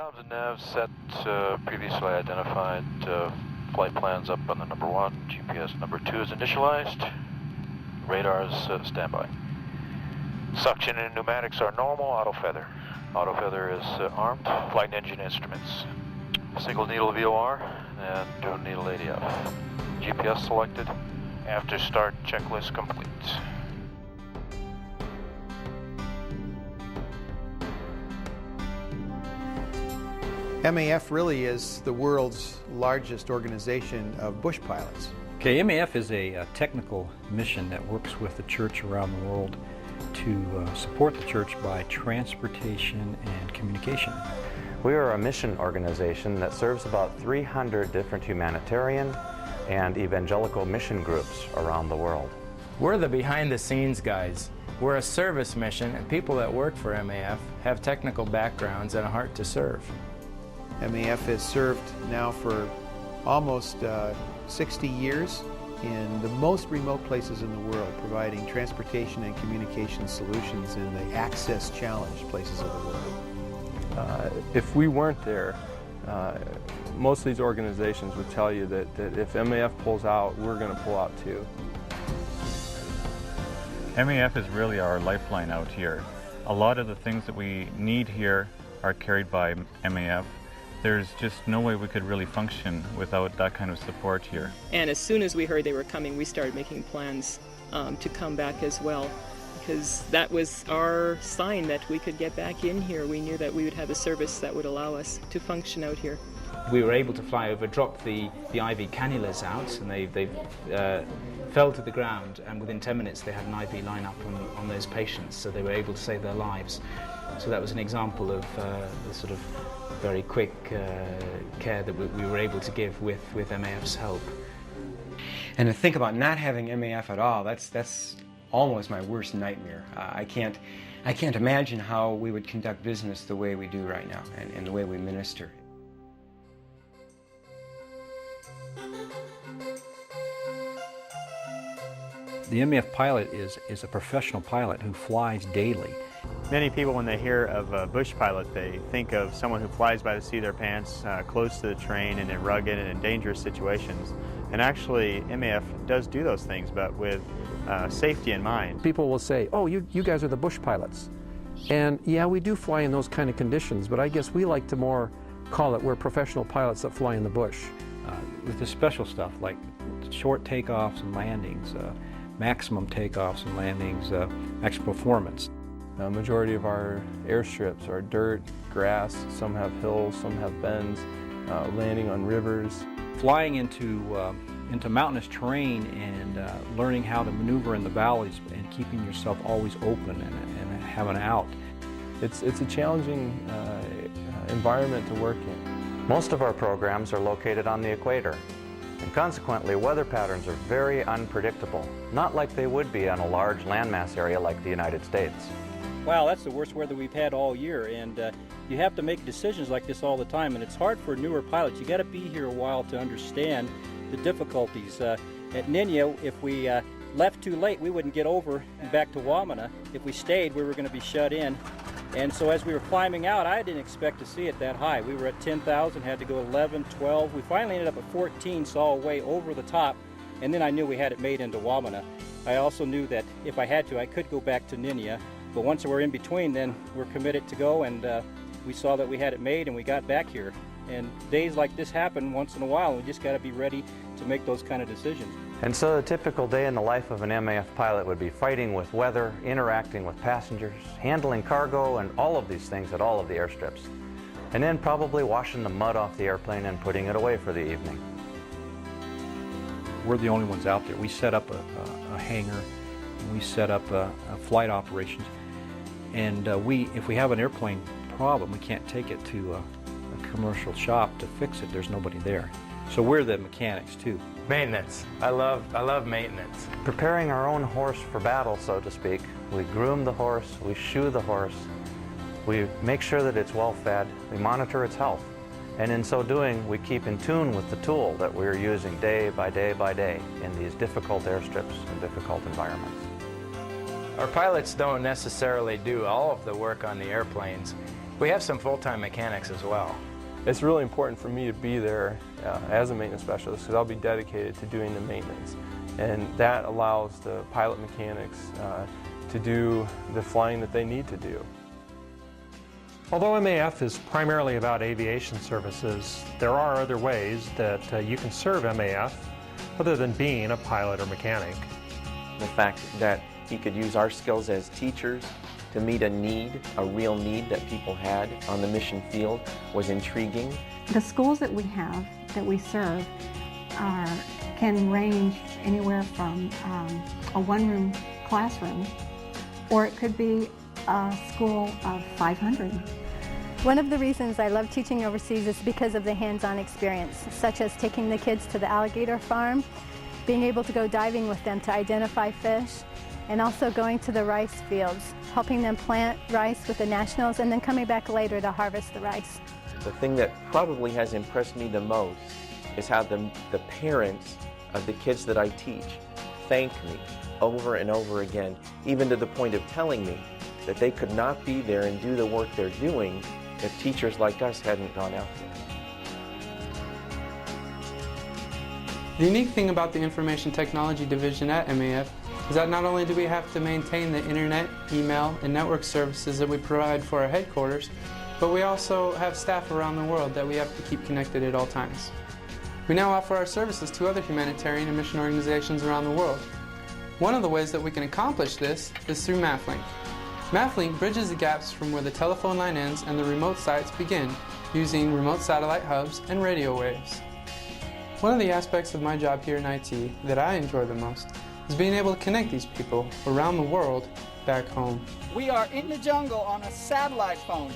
Comms and nav set previously identified flight plans up on the number 1. GPS number 2 is initialized. Radars standby. Suction and pneumatics are normal. Auto feather. Auto feather is armed. Flight and engine instruments. Single needle VOR and dual needle ADF. GPS selected. After start checklist complete. MAF really is the world's largest organization of bush pilots. Okay, MAF is a technical mission that works with the church around the world to support the church by transportation and communication. We are a mission organization that serves about 300 different humanitarian and evangelical mission groups around the world. We're the behind-the-scenes guys. We're a service mission, and people that work for MAF have technical backgrounds and a heart to serve. MAF has served now for almost 60 years in the most remote places in the world, providing transportation and communication solutions in the access-challenged places of the world. If we weren't there, most of these organizations would tell you that if MAF pulls out, we're going to pull out too. MAF is really our lifeline out here. A lot of the things that we need here are carried by MAF. There's just no way we could really function without that kind of support here. And as soon as we heard they were coming, we started making plans to come back as well, because that was our sign that we could get back in here. We knew that we would have a service that would allow us to function out here. We were able to fly over, drop the IV cannulas out, and they fell to the ground, and within 10 minutes they had an IV line up on those patients, so they were able to save their lives. So that was an example of the sort of very quick care that we were able to give with MAF's help. And to think about not having MAF at all, that's almost my worst nightmare. I can't imagine how we would conduct business the way we do right now and the way we minister. The MAF pilot is a professional pilot who flies daily. Many people, when they hear of a bush pilot, they think of someone who flies by the seat of their pants, close to the terrain and in rugged and in dangerous situations. And actually, MAF does do those things, but with safety in mind. People will say, oh, you guys are the bush pilots. And yeah, we do fly in those kind of conditions, but I guess we like to more call it we're professional pilots that fly in the bush. With the special stuff like short takeoffs and landings, maximum takeoffs and landings, extra performance. The majority of our airstrips are dirt, grass, some have hills, some have bends, landing on rivers. Flying into mountainous terrain and learning how to maneuver in the valleys and keeping yourself always open and having an out. It's a challenging environment to work in. Most of our programs are located on the equator, and consequently weather patterns are very unpredictable, not like they would be on a large landmass area like the United States. Wow, that's the worst weather we've had all year, and you have to make decisions like this all the time, and it's hard for newer pilots. You got to be here a while to understand the difficulties. At Niniya, if we left too late, we wouldn't get over and back to Wamena. If we stayed, we were going to be shut in. And so as we were climbing out, I didn't expect to see it that high. We were at 10,000, had to go 11, 12. We finally ended up at 14, saw a way over the top, and then I knew we had it made into Wamena. I also knew that if I had to, I could go back to Niniya. But once we're in between, then we're committed to go, and we saw that we had it made, and we got back here. And days like this happen once in a while, and we just got to be ready to make those kind of decisions. And so a typical day in the life of an MAF pilot would be fighting with weather, interacting with passengers, handling cargo, and all of these things at all of the airstrips. And then probably washing the mud off the airplane and putting it away for the evening. We're the only ones out there. We set up a hangar, and we set up flight operations. And if we have an airplane problem, we can't take it to a commercial shop to fix it. There's nobody there. So we're the mechanics too. Maintenance. I love maintenance. Preparing our own horse for battle, so to speak. We groom the horse, we shoe the horse, we make sure that it's well fed, we monitor its health. And in so doing, we keep in tune with the tool that we're using day by day by day in these difficult airstrips and difficult environments. Our pilots don't necessarily do all of the work on the airplanes. We have some full-time mechanics as well. It's really important for me to be there as a maintenance specialist because I'll be dedicated to doing the maintenance. And that allows the pilot mechanics to do the flying that they need to do. Although MAF is primarily about aviation services, there are other ways that you can serve MAF other than being a pilot or mechanic. The fact that he could use our skills as teachers to meet a need, a real need that people had on the mission field, was intriguing. The schools that we have, that we serve, can range anywhere from a one-room classroom, or it could be a school of 500. One of the reasons I love teaching overseas is because of the hands-on experience, such as taking the kids to the alligator farm, being able to go diving with them to identify fish, and also going to the rice fields, helping them plant rice with the nationals and then coming back later to harvest the rice. The thing that probably has impressed me the most is how the parents of the kids that I teach thank me over and over again, even to the point of telling me that they could not be there and do the work they're doing if teachers like us hadn't gone out there. The unique thing about the Information Technology Division at MAF is that not only do we have to maintain the internet, email, and network services that we provide for our headquarters, but we also have staff around the world that we have to keep connected at all times. We now offer our services to other humanitarian and mission organizations around the world. One of the ways that we can accomplish this is through MAFLink. MAFLink bridges the gaps from where the telephone line ends and the remote sites begin, using remote satellite hubs and radio waves. One of the aspects of my job here in IT that I enjoy the most is being able to connect these people around the world back home. We are in the jungle on a satellite phone.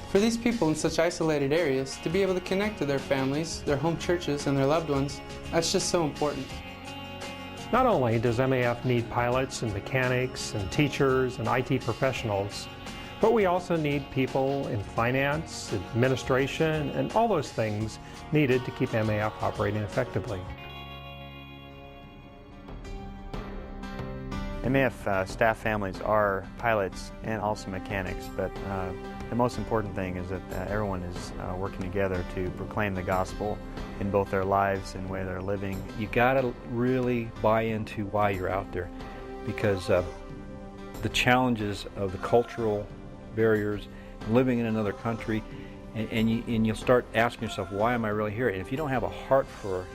For these people in such isolated areas, to be able to connect to their families, their home churches, and their loved ones, that's just so important. Not only does MAF need pilots and mechanics and teachers and IT professionals, but we also need people in finance, administration, and all those things needed to keep MAF operating effectively. MAF staff families are pilots and also mechanics, but the most important thing is that everyone is working together to proclaim the gospel in both their lives and where they're living. You gotta really buy into why you're out there, because the challenges of the cultural barriers, living in another country, and you'll start asking yourself, why am I really here? And if you don't have a heart for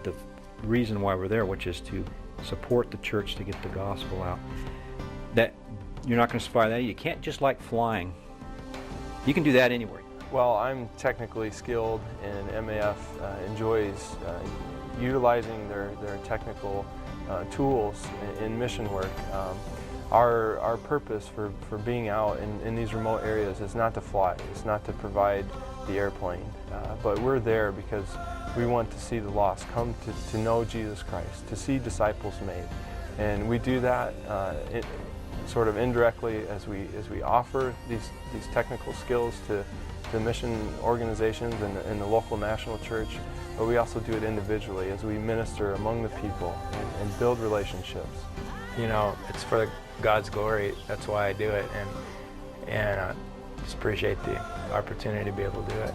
the reason why we're there, which is to support the church to get the gospel out, that you're not going to survive that. You can't just like flying. You can do that anywhere. Well, I'm technically skilled, and MAF enjoys utilizing their technical tools in mission work. Our purpose for being out in these remote areas is not to fly, it's not to provide the airplane, but we're there because we want to see the lost come to know Jesus Christ, to see disciples made. And we do that sort of indirectly as we offer these technical skills to mission organizations and the local national church, but we also do it individually as we minister among the people and build relationships. You know, it's for God's glory. That's why I do it, and I just appreciate the opportunity to be able to do it.